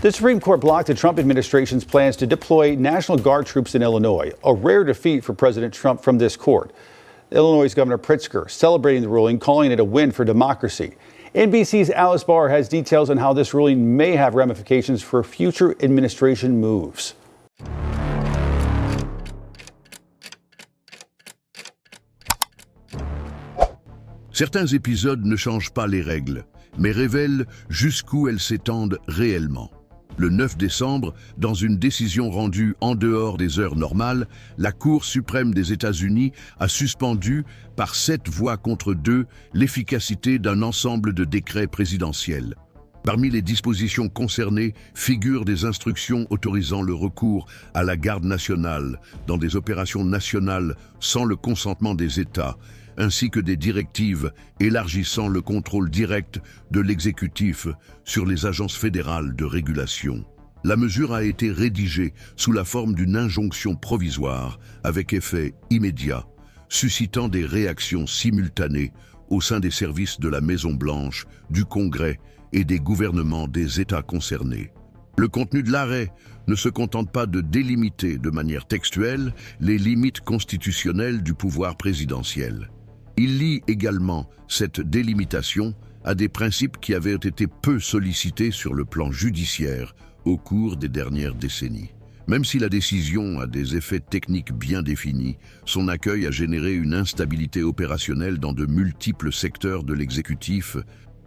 The Supreme Court blocked the Trump administration's plans to deploy National Guard troops in Illinois, a rare defeat for President Trump from this court. Illinois Governor Pritzker celebrating the ruling, calling it a win for democracy. NBC's Alice Barr has details on how this ruling may have ramifications for future administration moves. Certains épisodes ne changent pas les règles, mais révèlent jusqu'où elles s'étendent réellement. Le 9 décembre, dans une décision rendue en dehors des heures normales, la Cour suprême des États-Unis a suspendu, par 7 voix contre 2, l'efficacité d'un ensemble de décrets présidentiels. Parmi les dispositions concernées figurent des instructions autorisant le recours à la garde nationale dans des opérations nationales sans le consentement des États, ainsi que des directives élargissant le contrôle direct de l'exécutif sur les agences fédérales de régulation. La mesure a été rédigée sous la forme d'une injonction provisoire avec effet immédiat, suscitant des réactions simultanées au sein des services de la Maison-Blanche, du Congrès et des gouvernements des États concernés. Le contenu de l'arrêt ne se contente pas de délimiter de manière textuelle les limites constitutionnelles du pouvoir présidentiel. Il lie également cette délimitation à des principes qui avaient été peu sollicités sur le plan judiciaire au cours des dernières décennies. Même si la décision a des effets techniques bien définis, son accueil a généré une instabilité opérationnelle dans de multiples secteurs de l'exécutif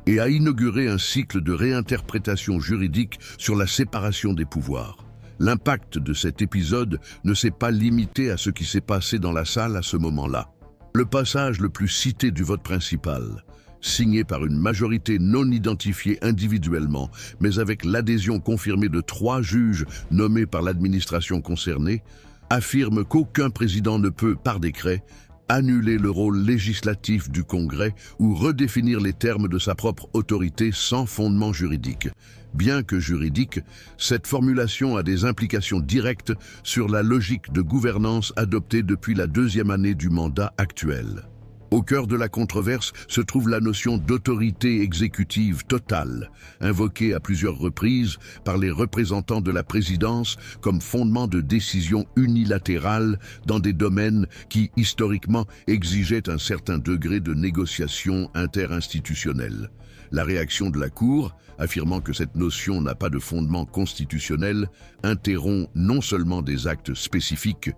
et a inauguré un cycle de réinterprétation juridique sur la séparation des pouvoirs. L'impact de cet épisode ne s'est pas limité à ce qui s'est passé dans la salle à ce moment-là. Le passage le plus cité du vote principal, signé par une majorité non identifiée individuellement, mais avec l'adhésion confirmée de 3 juges nommés par l'administration concernée, affirme qu'aucun président ne peut, par décret, annuler le rôle législatif du Congrès ou redéfinir les termes de sa propre autorité sans fondement juridique. Bien que juridique, cette formulation a des implications directes sur la logique de gouvernance adoptée depuis la 2e année du mandat actuel. Au cœur de la controverse se trouve la notion d'autorité exécutive totale, invoquée à plusieurs reprises par les représentants de la présidence comme fondement de décision unilatérale dans des domaines qui, historiquement, exigeaient un certain degré de négociation interinstitutionnelle. La réaction de la Cour, affirmant que cette notion n'a pas de fondement constitutionnel, interrompt non seulement des actes spécifiques,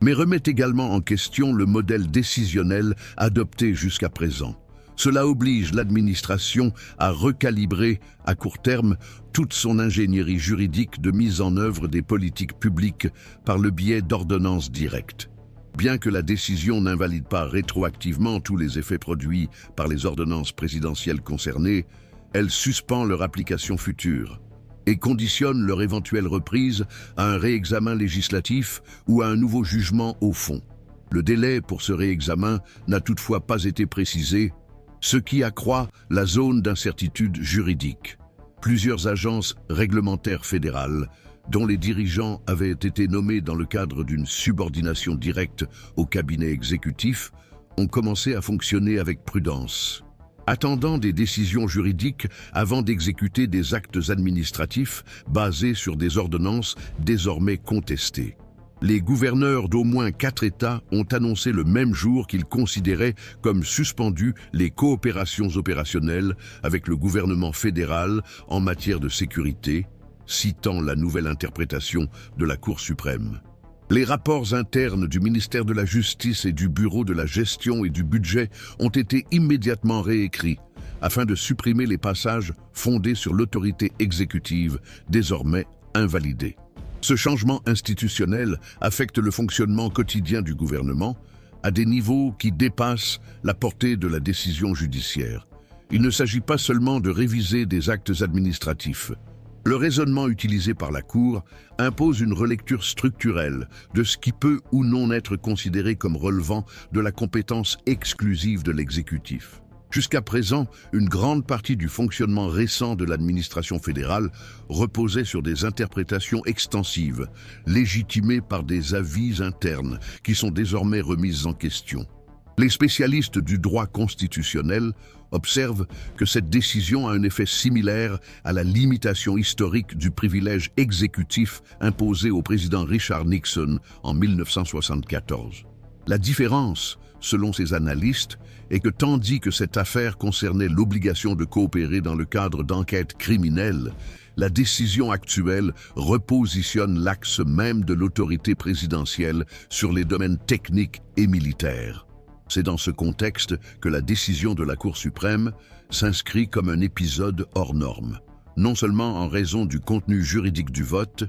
mais remet également en question le modèle décisionnel adopté jusqu'à présent. Cela oblige l'administration à recalibrer, à court terme, toute son ingénierie juridique de mise en œuvre des politiques publiques par le biais d'ordonnances directes. Bien que la décision n'invalide pas rétroactivement tous les effets produits par les ordonnances présidentielles concernées, elle suspend leur application future et conditionne leur éventuelle reprise à un réexamen législatif ou à un nouveau jugement au fond. Le délai pour ce réexamen n'a toutefois pas été précisé, ce qui accroît la zone d'incertitude juridique. Plusieurs agences réglementaires fédérales, dont les dirigeants avaient été nommés dans le cadre d'une subordination directe au cabinet exécutif, ont commencé à fonctionner avec prudence, attendant des décisions juridiques avant d'exécuter des actes administratifs basés sur des ordonnances désormais contestées. Les gouverneurs d'au moins 4 États ont annoncé le même jour qu'ils considéraient comme suspendues les coopérations opérationnelles avec le gouvernement fédéral en matière de sécurité, citant la nouvelle interprétation de la Cour suprême. Les rapports internes du ministère de la Justice et du Bureau de la Gestion et du Budget ont été immédiatement réécrits afin de supprimer les passages fondés sur l'autorité exécutive, désormais invalidée. Ce changement institutionnel affecte le fonctionnement quotidien du gouvernement à des niveaux qui dépassent la portée de la décision judiciaire. Il ne s'agit pas seulement de réviser des actes administratifs. Le raisonnement utilisé par la Cour impose une relecture structurelle de ce qui peut ou non être considéré comme relevant de la compétence exclusive de l'exécutif. Jusqu'à présent, une grande partie du fonctionnement récent de l'administration fédérale reposait sur des interprétations extensives, légitimées par des avis internes qui sont désormais remises en question. Les spécialistes du droit constitutionnel observent que cette décision a un effet similaire à la limitation historique du privilège exécutif imposé au président Richard Nixon en 1974. La différence, selon ces analystes, est que tandis que cette affaire concernait l'obligation de coopérer dans le cadre d'enquêtes criminelles, la décision actuelle repositionne l'axe même de l'autorité présidentielle sur les domaines techniques et militaires. C'est dans ce contexte que la décision de la Cour suprême s'inscrit comme un épisode hors norme, non seulement en raison du contenu juridique du vote,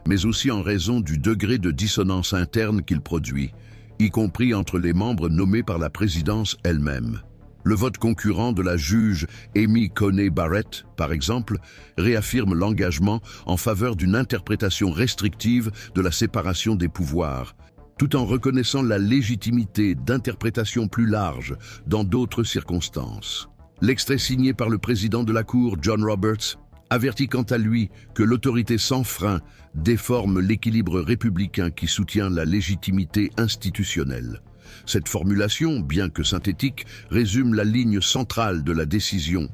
mais aussi en raison du degré de dissonance interne qu'il produit, y compris entre les membres nommés par la présidence elle-même. Le vote concurrent de la juge Amy Coney Barrett, par exemple, réaffirme l'engagement en faveur d'une interprétation restrictive de la séparation des pouvoirs, tout en reconnaissant la légitimité d'interprétations plus larges dans d'autres circonstances. L'extrait signé par le président de la Cour, John Roberts, avertit quant à lui que l'autorité sans frein déforme l'équilibre républicain qui soutient la légitimité institutionnelle. Cette formulation, bien que synthétique, résume la ligne centrale de la décision,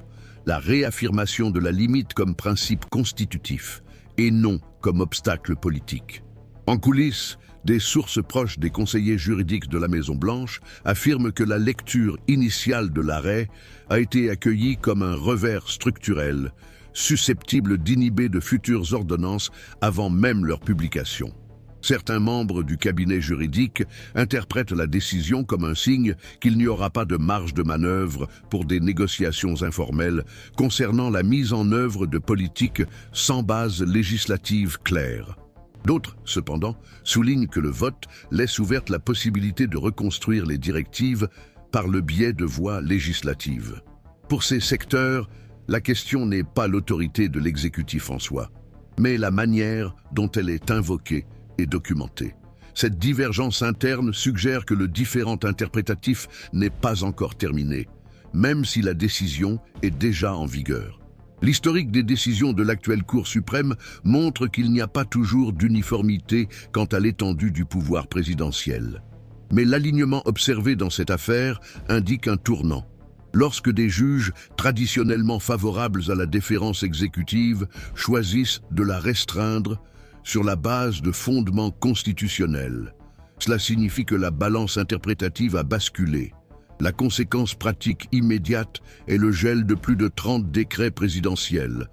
la réaffirmation de la limite comme principe constitutif et non comme obstacle politique. En coulisses, des sources proches des conseillers juridiques de la Maison-Blanche affirment que la lecture initiale de l'arrêt a été accueillie comme un revers structurel, susceptible d'inhiber de futures ordonnances avant même leur publication. Certains membres du cabinet juridique interprètent la décision comme un signe qu'il n'y aura pas de marge de manœuvre pour des négociations informelles concernant la mise en œuvre de politiques sans base législative claire. D'autres, cependant, soulignent que le vote laisse ouverte la possibilité de reconstruire les directives par le biais de voies législatives. Pour ces secteurs, la question n'est pas l'autorité de l'exécutif en soi, mais la manière dont elle est invoquée et documentée. Cette divergence interne suggère que le différend interprétatif n'est pas encore terminé, même si la décision est déjà en vigueur. L'historique des décisions de l'actuelle Cour suprême montre qu'il n'y a pas toujours d'uniformité quant à l'étendue du pouvoir présidentiel. Mais l'alignement observé dans cette affaire indique un tournant. Lorsque des juges traditionnellement favorables à la déférence exécutive choisissent de la restreindre sur la base de fondements constitutionnels, cela signifie que la balance interprétative a basculé. La conséquence pratique immédiate est le gel de plus de 30 décrets présidentiels.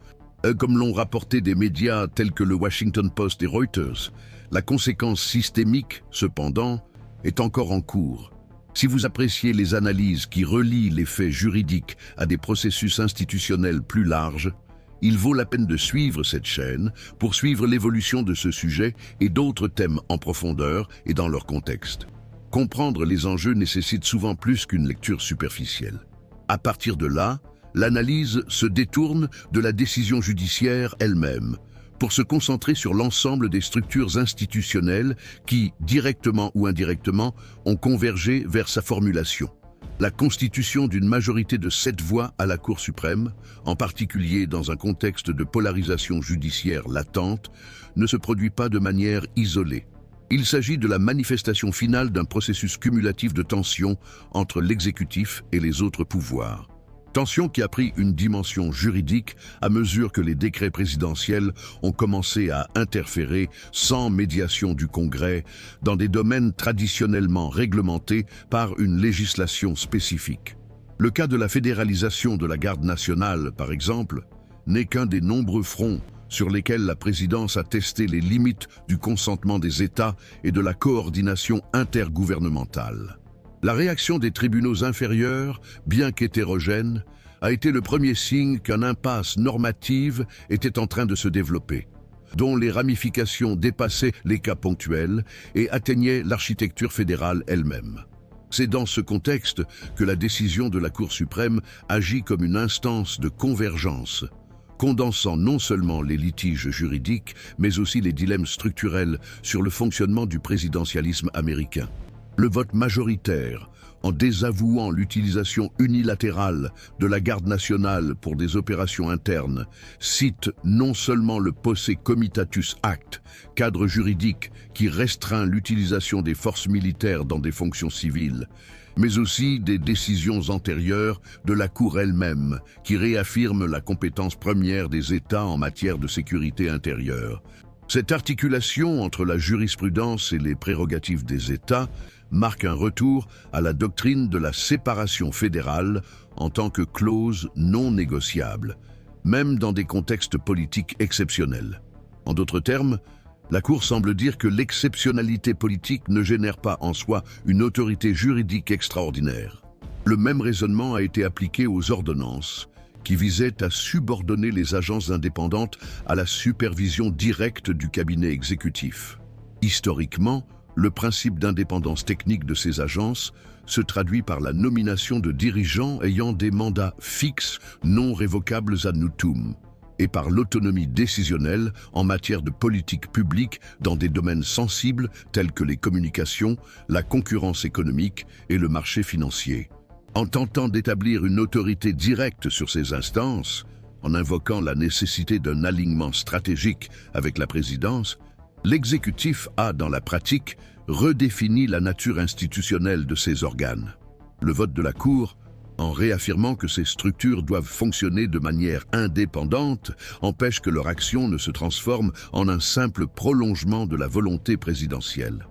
Comme l'ont rapporté des médias tels que le Washington Post et Reuters, la conséquence systémique, cependant, est encore en cours. Si vous appréciez les analyses qui relient les faits juridiques à des processus institutionnels plus larges, il vaut la peine de suivre cette chaîne pour suivre l'évolution de ce sujet et d'autres thèmes en profondeur et dans leur contexte. Comprendre les enjeux nécessite souvent plus qu'une lecture superficielle. À partir de là, l'analyse se détourne de la décision judiciaire elle-même pour se concentrer sur l'ensemble des structures institutionnelles qui, directement ou indirectement, ont convergé vers sa formulation. La constitution d'une majorité de 7 voix à la Cour suprême, en particulier dans un contexte de polarisation judiciaire latente, ne se produit pas de manière isolée. Il s'agit de la manifestation finale d'un processus cumulatif de tension entre l'exécutif et les autres pouvoirs. Tension qui a pris une dimension juridique à mesure que les décrets présidentiels ont commencé à interférer sans médiation du Congrès dans des domaines traditionnellement réglementés par une législation spécifique. Le cas de la fédéralisation de la Garde nationale, par exemple, n'est qu'un des nombreux fronts sur lesquels la présidence a testé les limites du consentement des États et de la coordination intergouvernementale. La réaction des tribunaux inférieurs, bien qu'hétérogène, a été le premier signe qu'une impasse normative était en train de se développer, dont les ramifications dépassaient les cas ponctuels et atteignaient l'architecture fédérale elle-même. C'est dans ce contexte que la décision de la Cour suprême agit comme une instance de convergence, condensant non seulement les litiges juridiques, mais aussi les dilemmes structurels sur le fonctionnement du présidentialisme américain. Le vote majoritaire, en désavouant l'utilisation unilatérale de la Garde nationale pour des opérations internes, cite non seulement le Posse Comitatus Act, cadre juridique qui restreint l'utilisation des forces militaires dans des fonctions civiles, mais aussi des décisions antérieures de la Cour elle-même, qui réaffirment la compétence première des États en matière de sécurité intérieure. Cette articulation entre la jurisprudence et les prérogatives des États marque un retour à la doctrine de la séparation fédérale en tant que clause non négociable, même dans des contextes politiques exceptionnels. En d'autres termes, la Cour semble dire que l'exceptionnalité politique ne génère pas en soi une autorité juridique extraordinaire. Le même raisonnement a été appliqué aux ordonnances, qui visaient à subordonner les agences indépendantes à la supervision directe du cabinet exécutif. Historiquement, le principe d'indépendance technique de ces agences se traduit par la nomination de dirigeants ayant des mandats fixes, non révocables ad nutum, et par l'autonomie décisionnelle en matière de politique publique dans des domaines sensibles tels que les communications, la concurrence économique et le marché financier. En tentant d'établir une autorité directe sur ces instances, en invoquant la nécessité d'un alignement stratégique avec la présidence, l'exécutif a, dans la pratique, redéfini la nature institutionnelle de ces organes. Le vote de la Cour, en réaffirmant que ces structures doivent fonctionner de manière indépendante, empêche que leur action ne se transforme en un simple prolongement de la volonté présidentielle.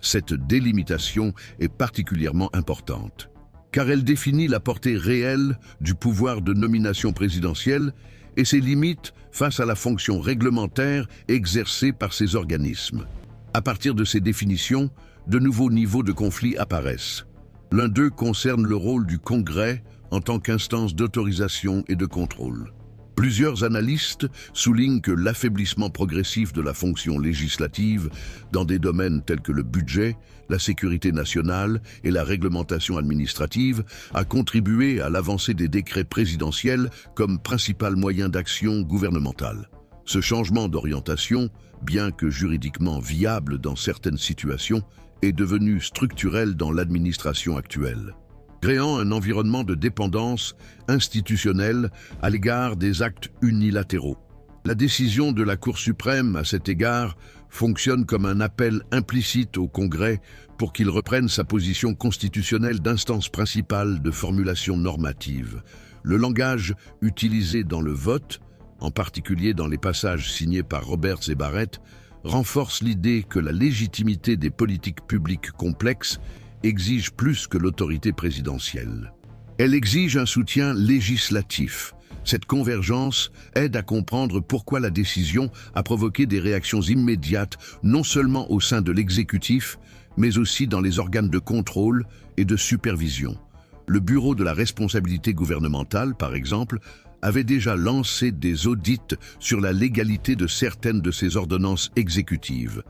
Cette délimitation est particulièrement importante, car elle définit la portée réelle du pouvoir de nomination présidentielle et ses limites face à la fonction réglementaire exercée par ces organismes. À partir de ces définitions, de nouveaux niveaux de conflit apparaissent. L'un d'eux concerne le rôle du Congrès en tant qu'instance d'autorisation et de contrôle. Plusieurs analystes soulignent que l'affaiblissement progressif de la fonction législative dans des domaines tels que le budget, la sécurité nationale et la réglementation administrative a contribué à l'avancée des décrets présidentiels comme principal moyen d'action gouvernementale. Ce changement d'orientation, bien que juridiquement viable dans certaines situations, est devenu structurel dans l'administration actuelle, créant un environnement de dépendance institutionnelle à l'égard des actes unilatéraux. La décision de la Cour suprême, à cet égard, fonctionne comme un appel implicite au Congrès pour qu'il reprenne sa position constitutionnelle d'instance principale de formulation normative. Le langage utilisé dans le vote, en particulier dans les passages signés par Roberts et Barrett, renforce l'idée que la légitimité des politiques publiques complexes exige plus que l'autorité présidentielle. Elle exige un soutien législatif. Cette convergence aide à comprendre pourquoi la décision a provoqué des réactions immédiates, non seulement au sein de l'exécutif, mais aussi dans les organes de contrôle et de supervision. Le Bureau de la responsabilité gouvernementale, par exemple, avait déjà lancé des audits sur la légalité de certaines de ces ordonnances exécutives,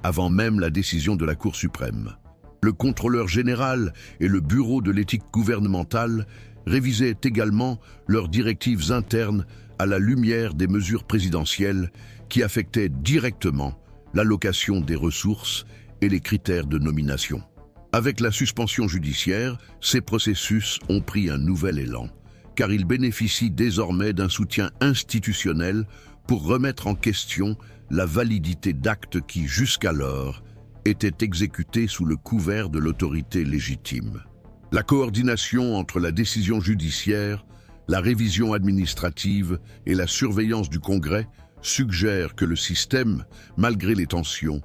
avant même la décision de la Cour suprême. Le contrôleur général et le Bureau de l'éthique gouvernementale révisaient également leurs directives internes à la lumière des mesures présidentielles qui affectaient directement l'allocation des ressources et les critères de nomination. Avec la suspension judiciaire, ces processus ont pris un nouvel élan, car ils bénéficient désormais d'un soutien institutionnel pour remettre en question la validité d'actes qui, jusqu'alors, étaient exécutés sous le couvert de l'autorité légitime. La coordination entre la décision judiciaire, la révision administrative et la surveillance du Congrès suggère que le système, malgré les tensions,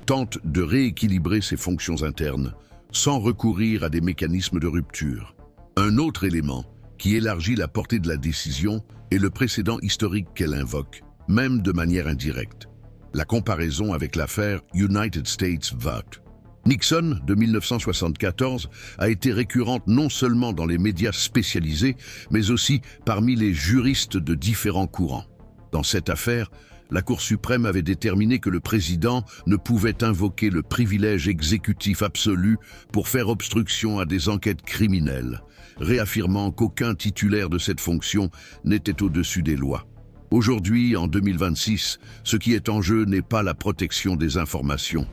tente de rééquilibrer ses fonctions internes, sans recourir à des mécanismes de rupture. Un autre élément qui élargit la portée de la décision est le précédent historique qu'elle invoque, même de manière indirecte. La comparaison avec l'affaire United States Vote. Nixon, de 1974, a été récurrente non seulement dans les médias spécialisés, mais aussi parmi les juristes de différents courants. Dans cette affaire, la Cour suprême avait déterminé que le président ne pouvait invoquer le privilège exécutif absolu pour faire obstruction à des enquêtes criminelles, réaffirmant qu'aucun titulaire de cette fonction n'était au-dessus des lois. Aujourd'hui, en 2026, ce qui est en jeu n'est pas la protection des informations,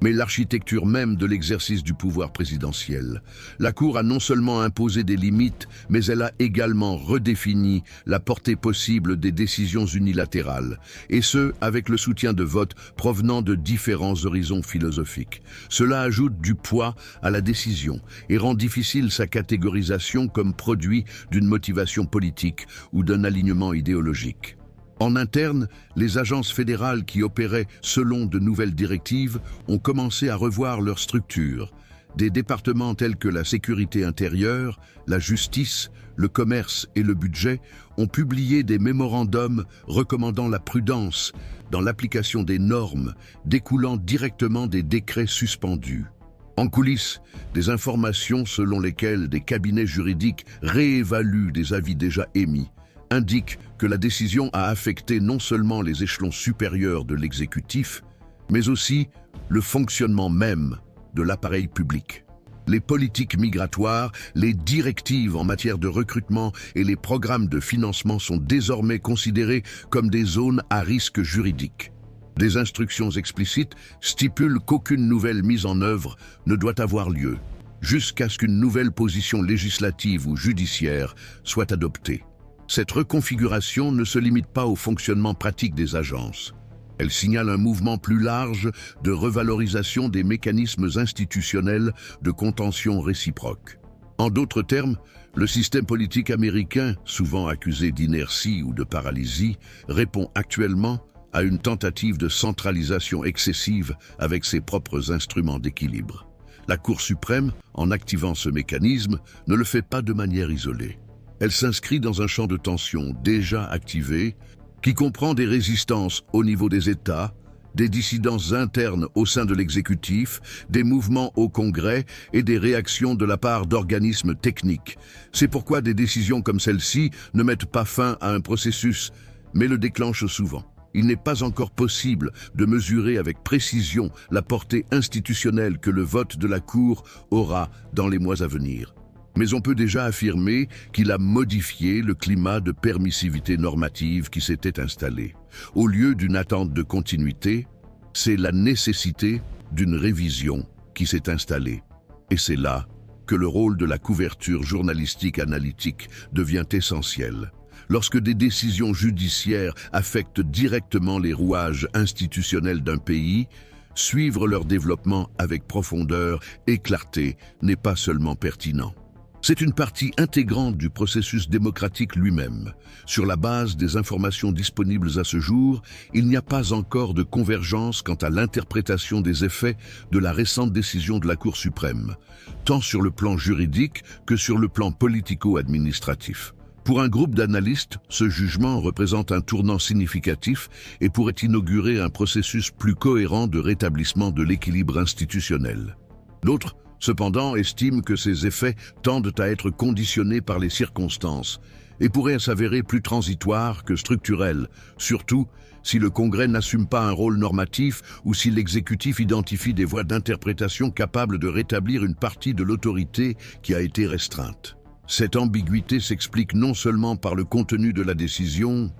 mais l'architecture même de l'exercice du pouvoir présidentiel. La Cour a non seulement imposé des limites, mais elle a également redéfini la portée possible des décisions unilatérales, et ce, avec le soutien de votes provenant de différents horizons philosophiques. Cela ajoute du poids à la décision et rend difficile sa catégorisation comme produit d'une motivation politique ou d'un alignement idéologique. En interne, les agences fédérales qui opéraient selon de nouvelles directives ont commencé à revoir leur structure. Des départements tels que la sécurité intérieure, la justice, le commerce et le budget ont publié des mémorandums recommandant la prudence dans l'application des normes découlant directement des décrets suspendus. En coulisses, des informations selon lesquelles des cabinets juridiques réévaluent des avis déjà émis indique que la décision a affecté non seulement les échelons supérieurs de l'exécutif, mais aussi le fonctionnement même de l'appareil public. Les politiques migratoires, les directives en matière de recrutement et les programmes de financement sont désormais considérés comme des zones à risque juridique. Des instructions explicites stipulent qu'aucune nouvelle mise en œuvre ne doit avoir lieu, jusqu'à ce qu'une nouvelle position législative ou judiciaire soit adoptée. Cette reconfiguration ne se limite pas au fonctionnement pratique des agences. Elle signale un mouvement plus large de revalorisation des mécanismes institutionnels de contention réciproque. En d'autres termes, le système politique américain, souvent accusé d'inertie ou de paralysie, répond actuellement à une tentative de centralisation excessive avec ses propres instruments d'équilibre. La Cour suprême, en activant ce mécanisme, ne le fait pas de manière isolée. Elle s'inscrit dans un champ de tension déjà activé, qui comprend des résistances au niveau des États, des dissidences internes au sein de l'exécutif, des mouvements au Congrès et des réactions de la part d'organismes techniques. C'est pourquoi des décisions comme celle-ci ne mettent pas fin à un processus, mais le déclenchent souvent. Il n'est pas encore possible de mesurer avec précision la portée institutionnelle que le vote de la Cour aura dans les mois à venir. Mais on peut déjà affirmer qu'il a modifié le climat de permissivité normative qui s'était installé. Au lieu d'une attente de continuité, c'est la nécessité d'une révision qui s'est installée. Et c'est là que le rôle de la couverture journalistique analytique devient essentiel. Lorsque des décisions judiciaires affectent directement les rouages institutionnels d'un pays, suivre leur développement avec profondeur et clarté n'est pas seulement pertinent. C'est une partie intégrante du processus démocratique lui-même. Sur la base des informations disponibles à ce jour, il n'y a pas encore de convergence quant à l'interprétation des effets de la récente décision de la Cour suprême, tant sur le plan juridique que sur le plan politico-administratif. Pour un groupe d'analystes, ce jugement représente un tournant significatif et pourrait inaugurer un processus plus cohérent de rétablissement de l'équilibre institutionnel. D'autres, cependant, estiment que ces effets tendent à être conditionnés par les circonstances et pourraient s'avérer plus transitoires que structurels, surtout si le Congrès n'assume pas un rôle normatif ou si l'exécutif identifie des voies d'interprétation capables de rétablir une partie de l'autorité qui a été restreinte. Cette ambiguïté s'explique non seulement par le contenu de la décision,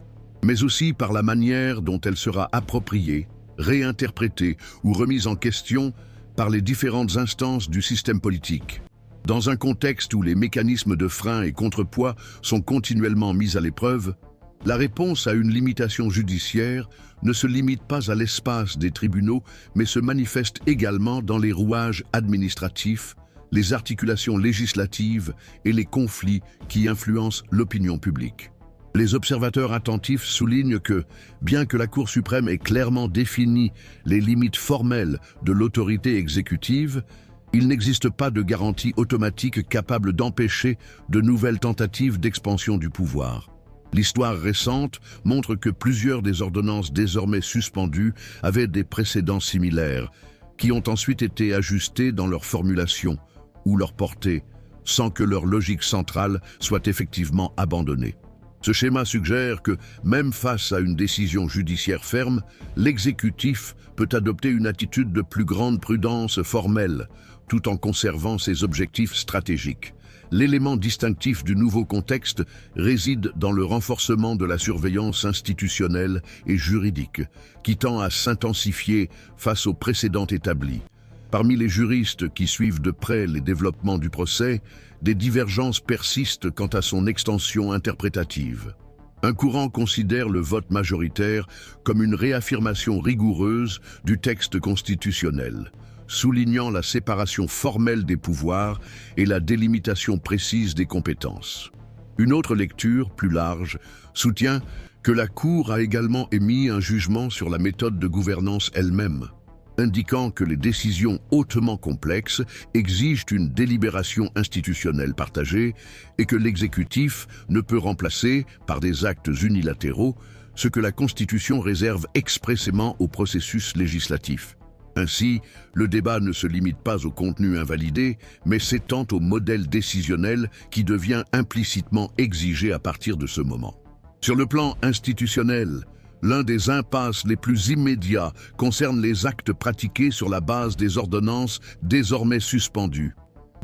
mais aussi par la manière dont elle sera appropriée, réinterprétée ou remise en question par les différentes instances du système politique. Dans un contexte où les mécanismes de frein et contrepoids sont continuellement mis à l'épreuve, la réponse à une limitation judiciaire ne se limite pas à l'espace des tribunaux, mais se manifeste également dans les rouages administratifs, les articulations législatives et les conflits qui influencent l'opinion publique. Les observateurs attentifs soulignent que, bien que la Cour suprême ait clairement défini les limites formelles de l'autorité exécutive, il n'existe pas de garantie automatique capable d'empêcher de nouvelles tentatives d'expansion du pouvoir. L'histoire récente montre que plusieurs des ordonnances désormais suspendues avaient des précédents similaires, qui ont ensuite été ajustées dans leur formulation ou leur portée, sans que leur logique centrale soit effectivement abandonnée. Ce schéma suggère que, même face à une décision judiciaire ferme, l'exécutif peut adopter une attitude de plus grande prudence formelle, tout en conservant ses objectifs stratégiques. l'élément distinctif du nouveau contexte réside dans le renforcement de la surveillance institutionnelle et juridique, qui tend à s'intensifier face aux précédents établis. Parmi les juristes qui suivent de près les développements du procès, des divergences persistent quant à son extension interprétative. Un courant considère le vote majoritaire comme une réaffirmation rigoureuse du texte constitutionnel, soulignant la séparation formelle des pouvoirs et la délimitation précise des compétences. Une autre lecture, plus large, soutient que la Cour a également émis un jugement sur la méthode de gouvernance elle-même, indiquant que les décisions hautement complexes exigent une délibération institutionnelle partagée et que l'exécutif ne peut remplacer, par des actes unilatéraux, ce que la Constitution réserve expressément au processus législatif. Ainsi, le débat ne se limite pas au contenu invalidé, mais s'étend au modèle décisionnel qui devient implicitement exigé à partir de ce moment. Sur le plan institutionnel, l'un des impasses les plus immédiats concerne les actes pratiqués sur la base des ordonnances désormais suspendues.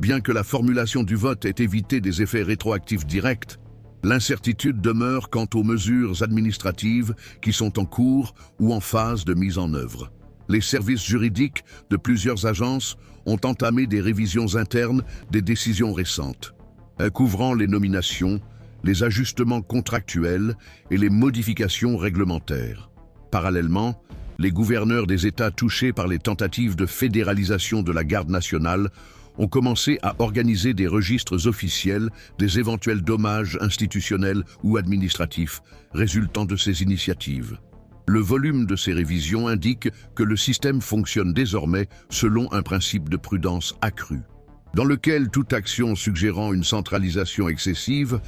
Bien que la formulation du vote ait évité des effets rétroactifs directs, l'incertitude demeure quant aux mesures administratives qui sont en cours ou en phase de mise en œuvre. Les services juridiques de plusieurs agences ont entamé des révisions internes des décisions récentes, couvrant les nominations, les ajustements contractuels et les modifications réglementaires. Parallèlement, les gouverneurs des États touchés par les tentatives de fédéralisation de la garde nationale ont commencé à organiser des registres officiels des éventuels dommages institutionnels ou administratifs résultant de ces initiatives. Le volume de ces révisions indique que le système fonctionne désormais selon un principe de prudence accrue, dans lequel toute action suggérant une centralisation excessive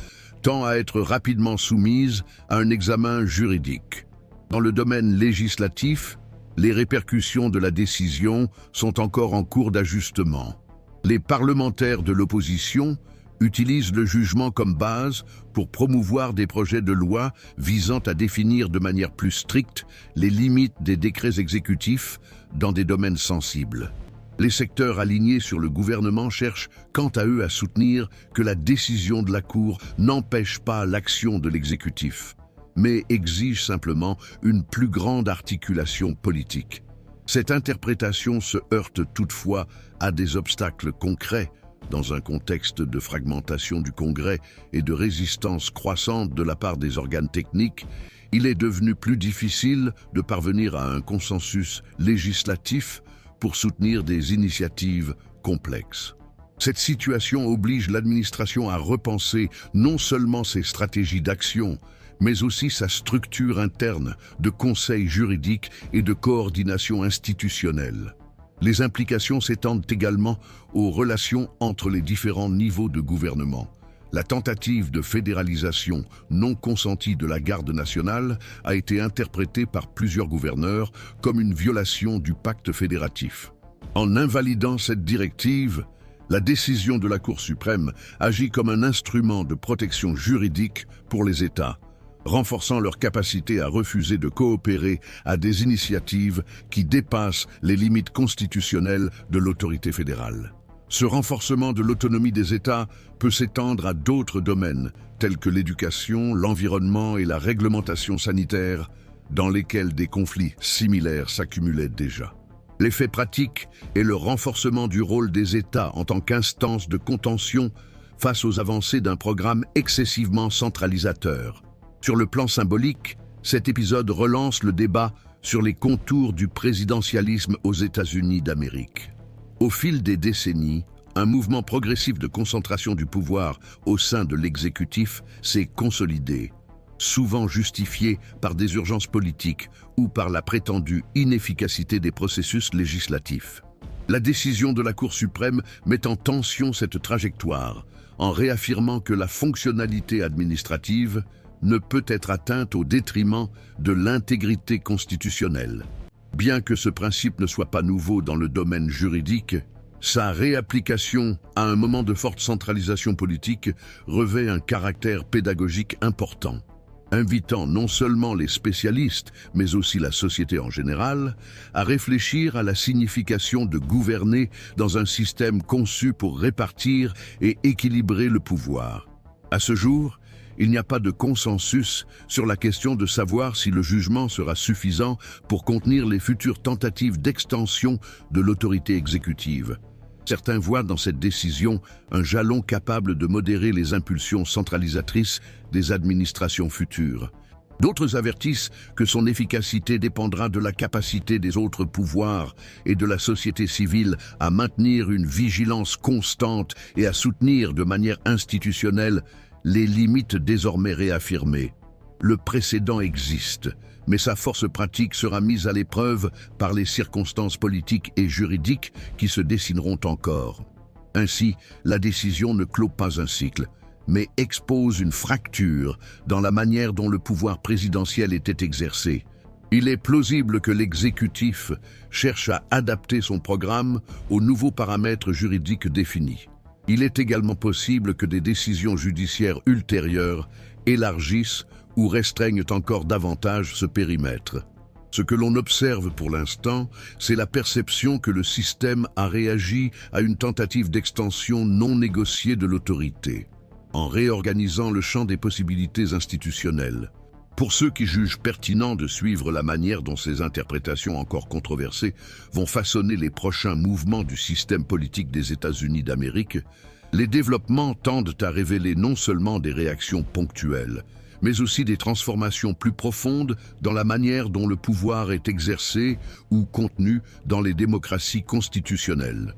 tend à être rapidement soumise à un examen juridique. Dans le domaine législatif, les répercussions de la décision sont encore en cours d'ajustement. Les parlementaires de l'opposition utilisent le jugement comme base pour promouvoir des projets de loi visant à définir de manière plus stricte les limites des décrets exécutifs dans des domaines sensibles. Les secteurs alignés sur le gouvernement cherchent quant à eux à soutenir que la décision de la Cour n'empêche pas l'action de l'exécutif, mais exige simplement une plus grande articulation politique. Cette interprétation se heurte toutefois à des obstacles concrets dans un contexte de fragmentation du Congrès et de résistance croissante de la part des organes techniques. Il est devenu plus difficile de parvenir à un consensus législatif pour soutenir des initiatives complexes. Cette situation oblige l'administration à repenser non seulement ses stratégies d'action, mais aussi sa structure interne de conseil juridique et de coordination institutionnelle. Les implications s'étendent également aux relations entre les différents niveaux de gouvernement. La tentative de fédéralisation non consentie de la garde nationale a été interprétée par plusieurs gouverneurs comme une violation du pacte fédératif. En invalidant cette directive, la décision de la Cour suprême agit comme un instrument de protection juridique pour les États, renforçant leur capacité à refuser de coopérer à des initiatives qui dépassent les limites constitutionnelles de l'autorité fédérale. Ce renforcement de l'autonomie des États peut s'étendre à d'autres domaines, tels que l'éducation, l'environnement et la réglementation sanitaire, dans lesquels des conflits similaires s'accumulaient déjà. L'effet pratique est le renforcement du rôle des États en tant qu'instance de contention face aux avancées d'un programme excessivement centralisateur. Sur le plan symbolique, cet épisode relance le débat sur les contours du présidentialisme aux États-Unis d'Amérique. Au fil des décennies, un mouvement progressif de concentration du pouvoir au sein de l'exécutif s'est consolidé, souvent justifié par des urgences politiques ou par la prétendue inefficacité des processus législatifs. La décision de la Cour suprême met en tension cette trajectoire, en réaffirmant que la fonctionnalité administrative ne peut être atteinte au détriment de l'intégrité constitutionnelle. Bien que ce principe ne soit pas nouveau dans le domaine juridique, sa réapplication à un moment de forte centralisation politique revêt un caractère pédagogique important. invitant non seulement les spécialistes, mais aussi la société en général, à réfléchir à la signification de gouverner dans un système conçu pour répartir et équilibrer le pouvoir. À ce jour, il n'y a pas de consensus sur la question de savoir si le jugement sera suffisant pour contenir les futures tentatives d'extension de l'autorité exécutive. Certains voient dans cette décision un jalon capable de modérer les impulsions centralisatrices des administrations futures. D'autres avertissent que son efficacité dépendra de la capacité des autres pouvoirs et de la société civile à maintenir une vigilance constante et à soutenir de manière institutionnelle les limites désormais réaffirmées. Le précédent existe, mais sa force pratique sera mise à l'épreuve par les circonstances politiques et juridiques qui se dessineront encore. Ainsi, la décision ne clôt pas un cycle, mais expose une fracture dans la manière dont le pouvoir présidentiel était exercé. Il est plausible que l'exécutif cherche à adapter son programme aux nouveaux paramètres juridiques définis. Il est également possible que des décisions judiciaires ultérieures élargissent ou restreignent encore davantage ce périmètre. Ce que l'on observe pour l'instant, c'est la perception que le système a réagi à une tentative d'extension non négociée de l'autorité, en réorganisant le champ des possibilités institutionnelles. Pour ceux qui jugent pertinent de suivre la manière dont ces interprétations encore controversées vont façonner les prochains mouvements du système politique des États-Unis d'Amérique, les développements tendent à révéler non seulement des réactions ponctuelles, mais aussi des transformations plus profondes dans la manière dont le pouvoir est exercé ou contenu dans les démocraties constitutionnelles.